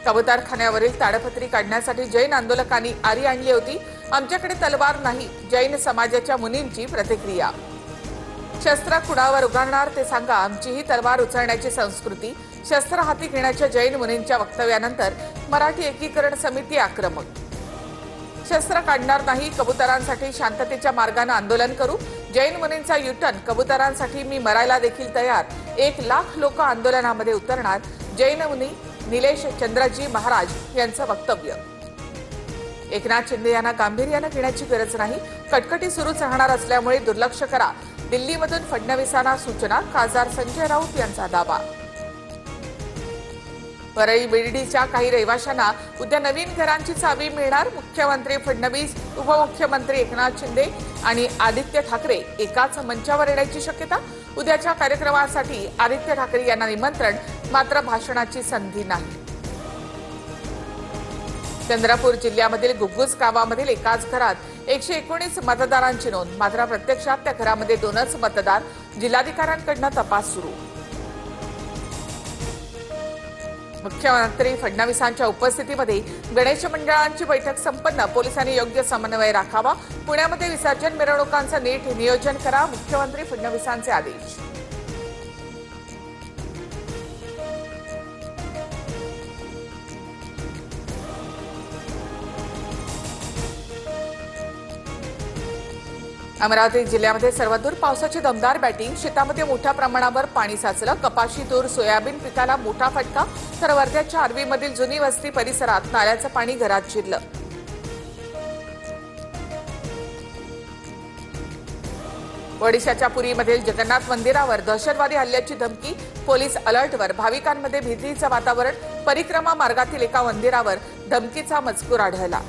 कबूतरखान्यावरील ताडपत्री काढण्यासाठी जैन आंदोलकांनी आरी आणली होती। आमच्याकडे तलवार नाही, जैन समाजाच्या मुनींची प्रतिक्रिया। शस्त्र कुणावर उगारणार ते सांगा, आमचीही तलवार उचलण्याची संस्कृती। शस्त्र हाती घेण्याच्या जैन मुनींच्या वक्तव्यानंतर मराठी एकीकरण समिती आक्रमक। शस्त्र काढणार नाही, कबुतरांसाठी शांततेच्या मार्गाने आंदोलन करू। जैन मुनींचा युटर्न, कबुतरांसाठी मी मरायला देखील तयार। 1 लाख लोक आंदोलनामध्ये उतरणार, जैन मुनी निलेश चंद्रजी महाराज यांचं वक्तव्य। एकनाथ शिंदे यांना गांभीर्याने घेण्याची गरज नाही, कटकटी सुरूच राहणार असल्यामुळे दुर्लक्ष करा। दिल्लीमधून फडणवीसांना सूचना, खासदार संजय राऊत यांचा दावा। परळी बीडीच्या काही रहिवाशांना उद्या नवीन घरांची चावी मिळणार। मुख्यमंत्री फडणवीस, उपमुख्यमंत्री एकनाथ शिंदे आणि आदित्य ठाकरे एकाच मंचावर येण्याची शक्यता। उद्याच्या कार्यक्रमासाठी आदित्य ठाकरे यांना निमंत्रण, मात्र भाषणाची संधी नाही। चंद्रपूर जिल्ह्यामधील गुग्गुस गावामधील एकाच घरात 119 मतदारांची नोंद, मात्र प्रत्यक्षात त्या घरामध्ये 2च मतदार। जिल्हाधिकाऱ्यांकडून तपास सुरू। मुख्यमंत्री फडणवीसांच्या उपस्थितीमध्ये गणेश मंडळांची बैठक संपन्न, पोलिसांनी योग्य समन्वय राखावा। पुण्यामध्ये विसर्जन मिरवणुकांचं नीट नियोजन करा, मुख्यमंत्री फडणवीसांचे आदेश। अमरावती जिल्ह्यामध्ये सर्वदूर पावसाची दमदार बॅटिंग, शेतामध्ये मोठ्या प्रमाणावर पाणी साचलं। कपाशी, तूर, सोयाबीन पिकाला मोठा फटका, तर वर्ध्याच्या आर्वीमधील जुनी वस्ती परिसरात नाल्याचं पाणी घरात शिरलं। ओडिशाच्या पुरीमधील जगन्नाथ मंदिरावर दहशतवादी हल्ल्याची धमकी, पोलीस अलर्टवर। भाविकांमध्ये भीतीचं वातावरण, परिक्रमा मार्गातील एका मंदिरावर धमकीचा मजकूर आढळला।